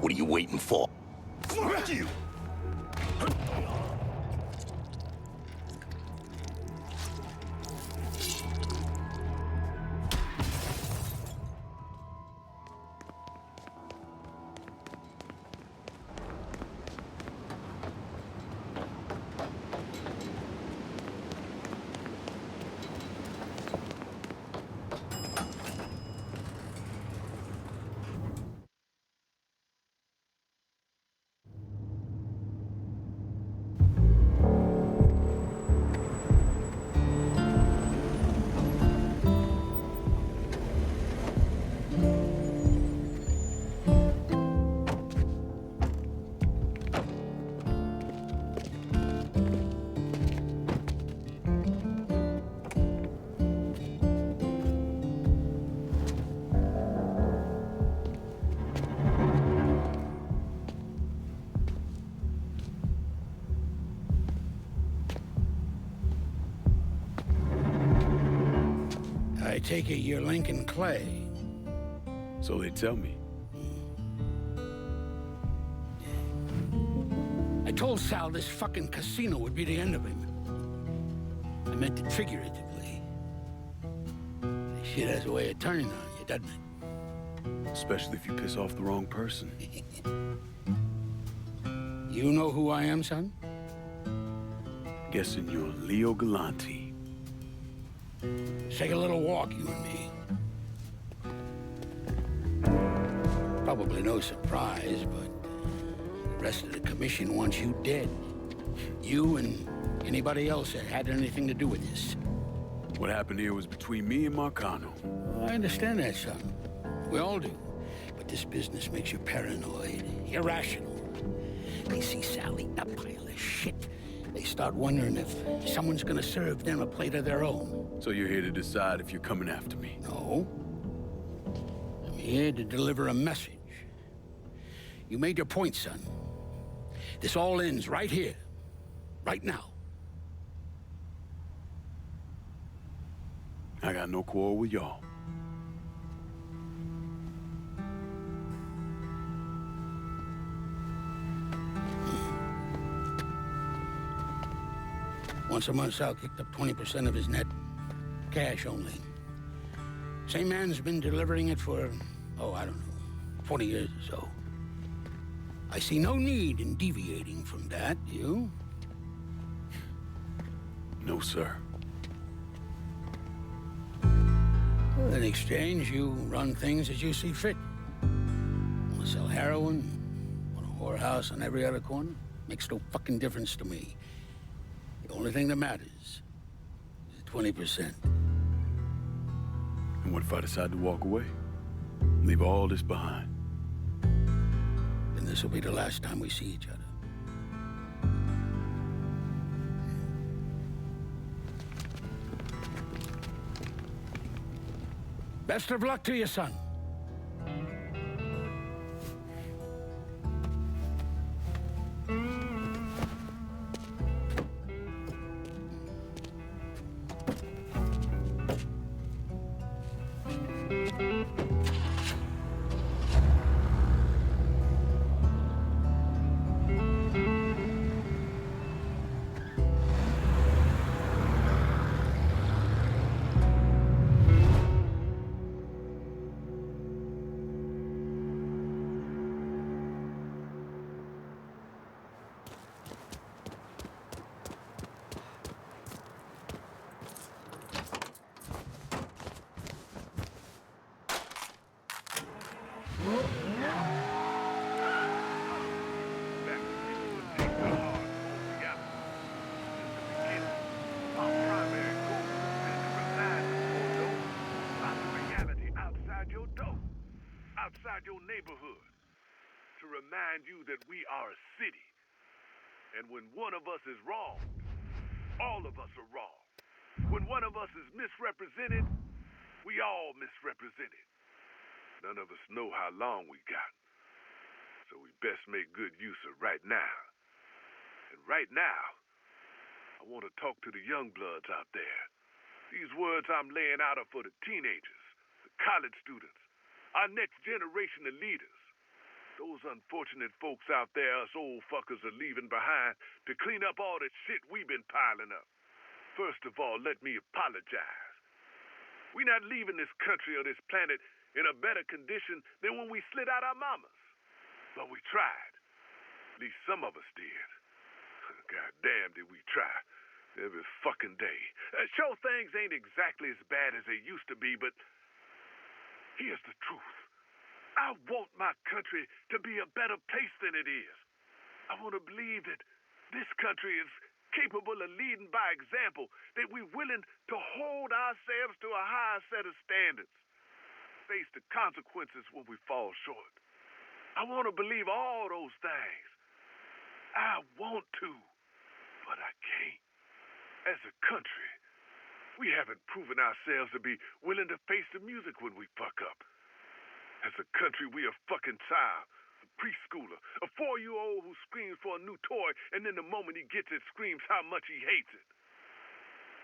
What are you waiting for? Fuck you! I take it you're Lincoln Clay. So they tell me. I told Sal this fucking casino would be the end of him. I meant it figuratively. This shit has a way of turning on you, doesn't it? Especially if you piss off the wrong person. You know who I am, son? Guessing you're Leo Galante. Let's take a little walk, you and me. Probably no surprise, but the rest of the commission wants you dead. You and anybody else that had anything to do with this. What happened here was between me and Marcano. I understand that, son. We all do. But this business makes you paranoid, irrational. They see Sally, a pile of shit. They start wondering if someone's gonna serve them a plate of their own. So you're here to decide if you're coming after me? No. I'm here to deliver a message. You made your point, son. This all ends right here. Right now. I got no quarrel with y'all. Once a month, Sal kicked up 20% of his net. Cash only. Same man's been delivering it for, I don't know, 40 years or so. I see no need in deviating from that, you? No, sir. Well, in exchange, you run things as you see fit. Want to sell heroin? Want a whorehouse on every other corner? Makes no fucking difference to me. The only thing that matters is 20%. And what if I decide to walk away? Leave all this behind? Then this will be the last time we see each other. Best of luck to you, son. Outside your neighborhood to remind you that we are a city. And when one of us is wrong, all of us are wrong. When one of us is misrepresented, we all misrepresented. None of us know how long we got. So we best make good use of right now. And right now I want to talk to the young bloods out there. These words I'm laying out are for the teenagers, the college students, our next generation of leaders. Those unfortunate folks out there us old fuckers are leaving behind to clean up all the shit we've been piling up. First of all, let me apologize. We're not leaving this country or this planet in a better condition than when we slid out our mamas. But we tried. At least some of us did. God damn did we try. Every fucking day. Sure, things ain't exactly as bad as they used to be, but here's the truth. I want my country to be a better place than it is. I want to believe that this country is capable of leading by example, that we're willing to hold ourselves to a higher set of standards, face the consequences when we fall short. I want to believe all those things. I want to, but I can't. As a country, we haven't proven ourselves to be willing to face the music when we fuck up. As a country, we a fucking child, a preschooler, a 4-year-old who screams for a new toy, and then the moment he gets it, screams how much he hates it.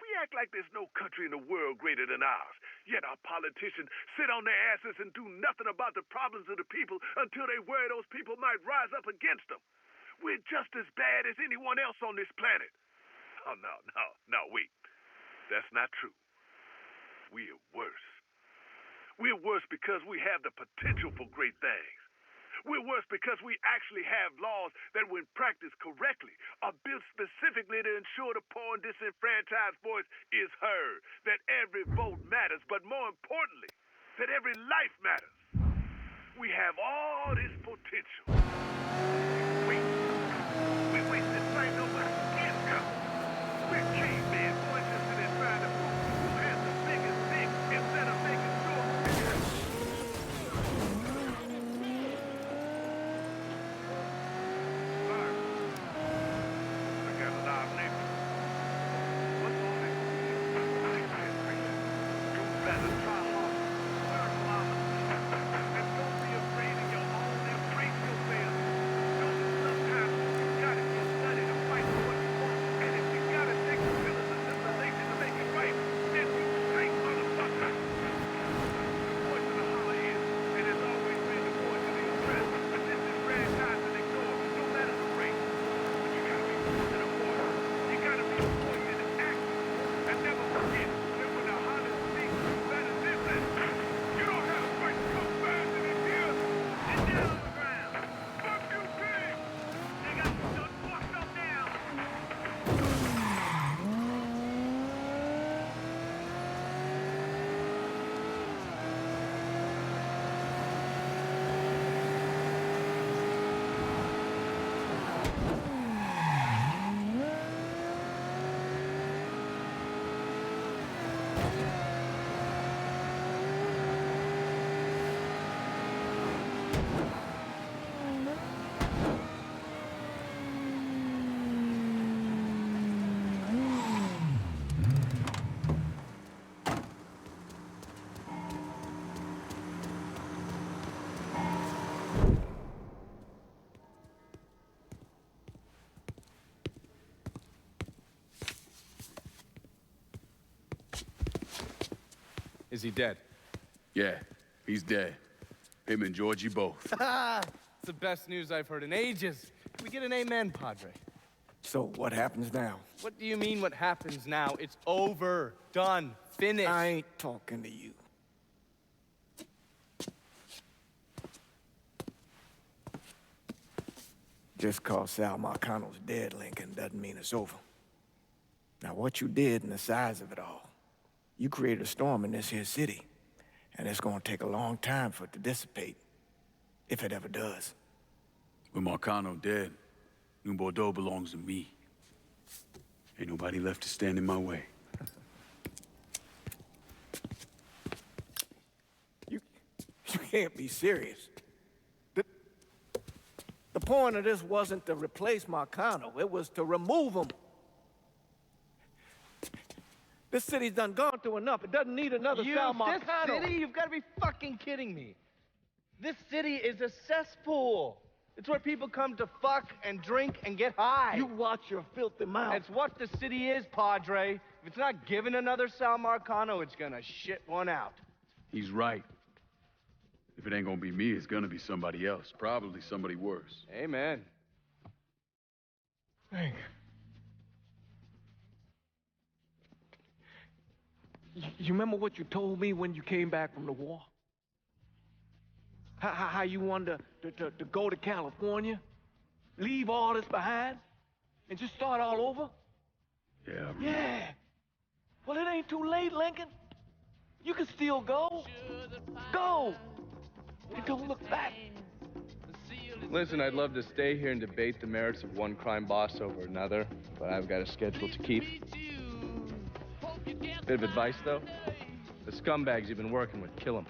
We act like there's no country in the world greater than ours, yet our politicians sit on their asses and do nothing about the problems of the people until they worry those people might rise up against them. We're just as bad as anyone else on this planet. Oh, no, wait. That's not true. We're worse. We're worse because we have the potential for great things. We're worse because we actually have laws that, when practiced correctly, are built specifically to ensure the poor and disenfranchised voice is heard, that every vote matters, but more importantly, that every life matters. We have all this potential. We wasted time nobody can come. We're cavemen, more interested in trying to prove who has the biggest dick instead of making sure. Sorry. I got a lot of neighbors. What's all this? You better try hard. Learn from and don't be afraid of your own. Embrace yourself. Know that sometimes you gotta get studied to fight for what you want. And if you gotta take the pillars of civilization to make it right, then you straight motherfucker. The voice of the hollow is, and has always been the voice of the oppressed. But this is franchise and ignored, no matter the race. But you gotta be more than a voice. You gotta be a voice in action. And never forget that when the hollow speaks, you better listen. You don't have to fight to come fast in his ears. Get down on the ground. Fuck you, pig! They got you done fucked up now. Is he dead? Yeah, he's dead. Him and Georgie both. It's the best news I've heard in ages. Can we get an amen, Padre? So what happens now? What do you mean what happens now? It's over. Done. Finished. I ain't talking to you. Just cause Sal Marcano's dead, Lincoln, doesn't mean it's over. Now, what you did and the size of it all, you created a storm in this here city, and it's gonna take a long time for it to dissipate, if it ever does. With Marcano dead, New Bordeaux belongs to me. Ain't nobody left to stand in my way. You can't be serious. The point of this wasn't to replace Marcano, it was to remove him. This city's done gone through enough. It doesn't need another Sal Marcano. This city? You've got to be fucking kidding me. This city is a cesspool. It's where people come to fuck and drink and get high. You watch your filthy mouth. It's what the city is, Padre. If it's not giving another Sal Marcano, it's gonna shit one out. He's right. If it ain't gonna be me, it's gonna be somebody else. Probably somebody worse. Amen. Hank. You remember what you told me when you came back from the war? How you wanted to go to California, leave all this behind, and just start all over? Yeah. Yeah. Well, it ain't too late, Lincoln. You can still go. Go. And don't look back. Listen, I'd love to stay here and debate the merits of one crime boss over another, but I've got a schedule to keep. Bit of advice, though. The scumbags you've been working with, kill them.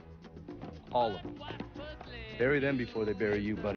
All of them. Bury them before they bury you, buddy.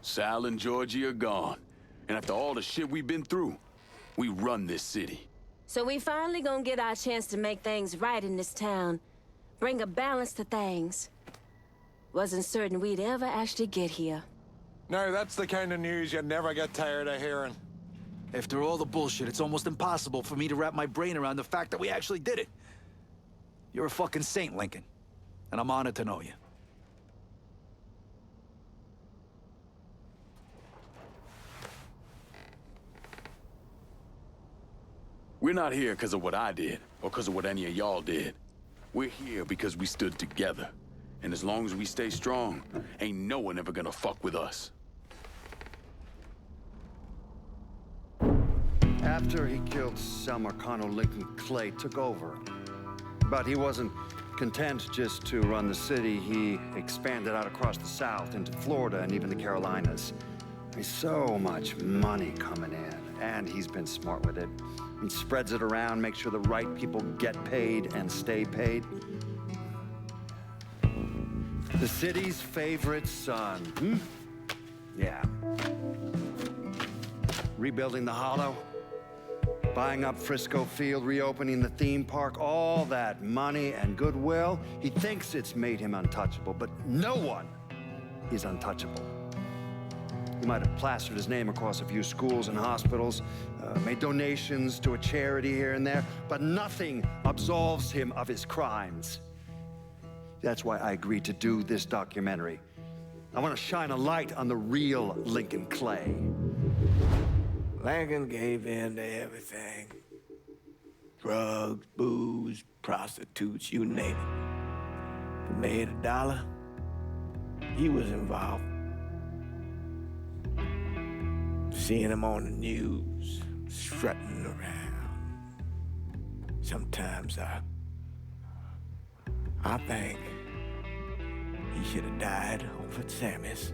Sal and Georgie are gone. And after all the shit we've been through, we run this city. So we finally gonna get our chance to make things right in this town. Bring a balance to things. Wasn't certain we'd ever actually get here. No, that's the kind of news you never get tired of hearing. After all the bullshit, it's almost impossible for me to wrap my brain around the fact that we actually did it. You're a fucking saint, Lincoln. And I'm honored to know you. We're not here because of what I did, or because of what any of y'all did. We're here because we stood together. And as long as we stay strong, ain't no one ever gonna fuck with us. After he killed Sal Marcano, Lincoln Clay took over. But he wasn't content just to run the city. He expanded out across the South into Florida and even the Carolinas. There's so much money coming in, and he's been smart with it. He spreads it around, makes sure the right people get paid and stay paid. The city's favorite son, Yeah. Rebuilding the Hollow, buying up Frisco Field, reopening the theme park, all that money and goodwill. He thinks it's made him untouchable, but no one is untouchable. He might have plastered his name across a few schools and hospitals, made donations to a charity here and there, but nothing absolves him of his crimes. That's why I agreed to do this documentary. I want to shine a light on the real Lincoln Clay. Lincoln gave in to everything. Drugs, booze, prostitutes, you name it. If he made $1, he was involved. Seeing him on the news, strutting around. Sometimes I think he should have died over at Sammy's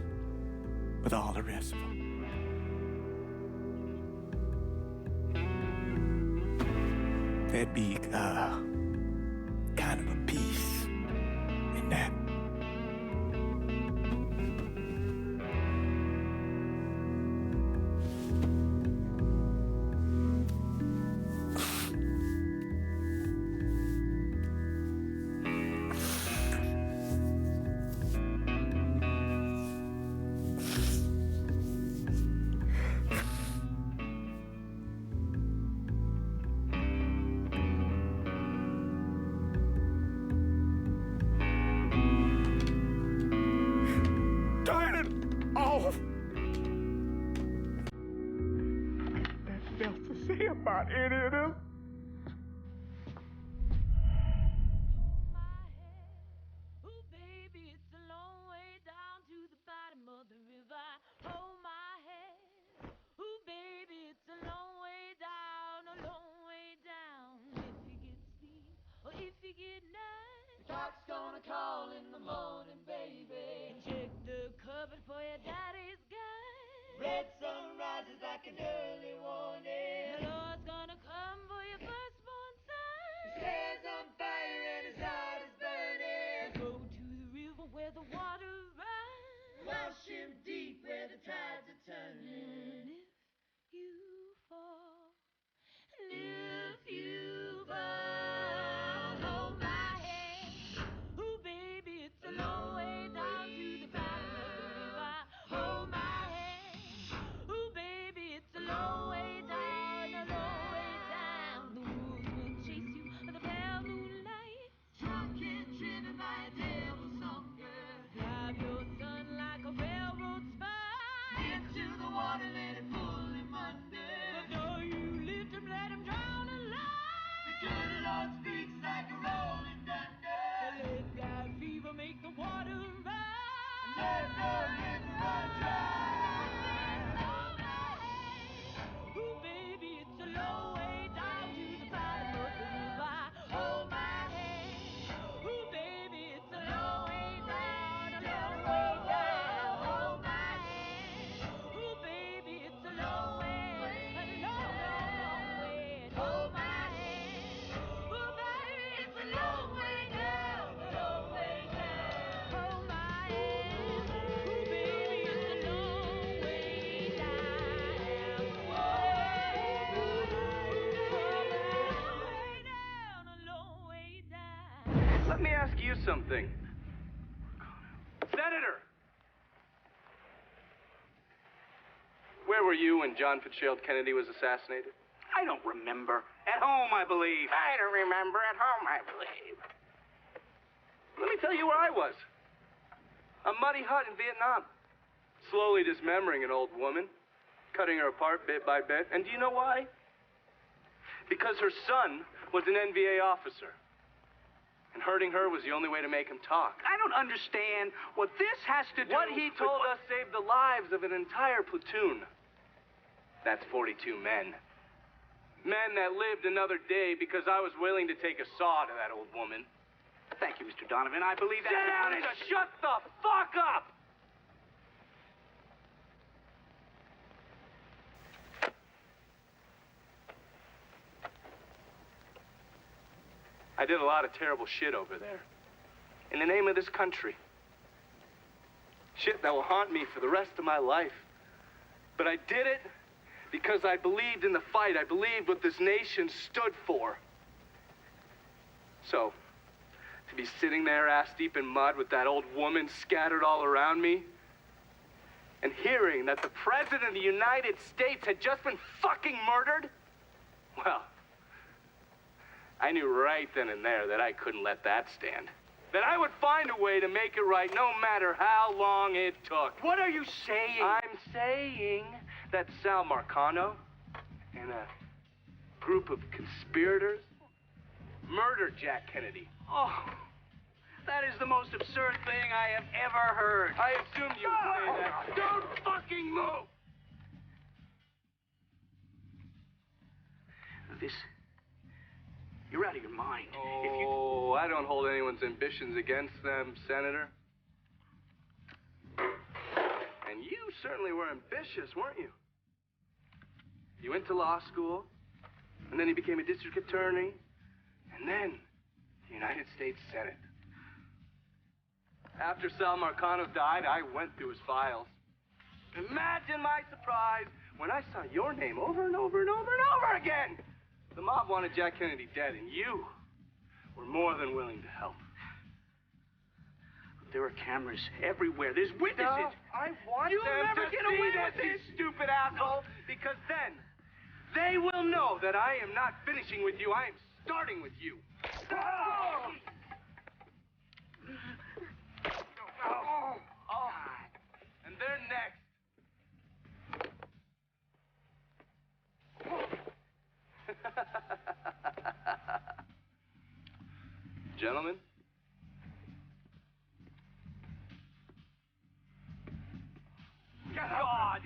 with all the rest of them. There'd be kind of a peace in that. About any of them? Ooh, baby, it's a long way down to the bottom of the river. Hold my hand. Ooh, baby, it's a long way down, a long way down. If you get sleep or if you get night, the cock's gonna call in the morning, baby. And check the cupboard for your daddy's guy. Red sun rises like an early warning. The Lord's gonna come for you. you something. Senator! Where were you when John Fitzgerald Kennedy was assassinated? I don't remember. At home, I believe. I don't remember. At home, I believe. Let me tell you where I was. A muddy hut in Vietnam. Slowly dismembering an old woman. Cutting her apart bit by bit. And do you know why? Because her son was an NVA officer. And hurting her was the only way to make him talk. I don't understand what this has to do What he with told us saved the lives of an entire platoon. That's 42 men. Men that lived another day because I was willing to take a saw to that old woman. Thank you, Mr. Donovan. I believe that. Sit down and shut the fuck up! I did a lot of terrible shit over there. In the name of this country. Shit that will haunt me for the rest of my life. But I did it because I believed in the fight. I believed what this nation stood for. So, to be sitting there ass deep in mud with that old woman scattered all around me, and hearing that the President of the United States had just been fucking murdered, well, I knew right then and there that I couldn't let that stand. That I would find a way to make it right no matter how long it took. What are you saying? I'm saying that Sal Marcano and a group of conspirators murdered Jack Kennedy. Oh, that is the most absurd thing I have ever heard. I assumed you would say that. Don't fucking move! You're out of your mind. Oh, I don't hold anyone's ambitions against them, Senator. And you certainly were ambitious, weren't you? You went to law school, and then you became a district attorney, and then the United States Senate. After Sal Marcano died, I went through his files. Imagine my surprise when I saw your name over and over and over and over again. The mob wanted Jack Kennedy dead, and you were more than willing to help. There are cameras everywhere. There's witnesses. I want You'll them never to get see away this, with you this. stupid asshole, because then they will know that I am not finishing with you. I am starting with you. And they're next. Gentlemen? God!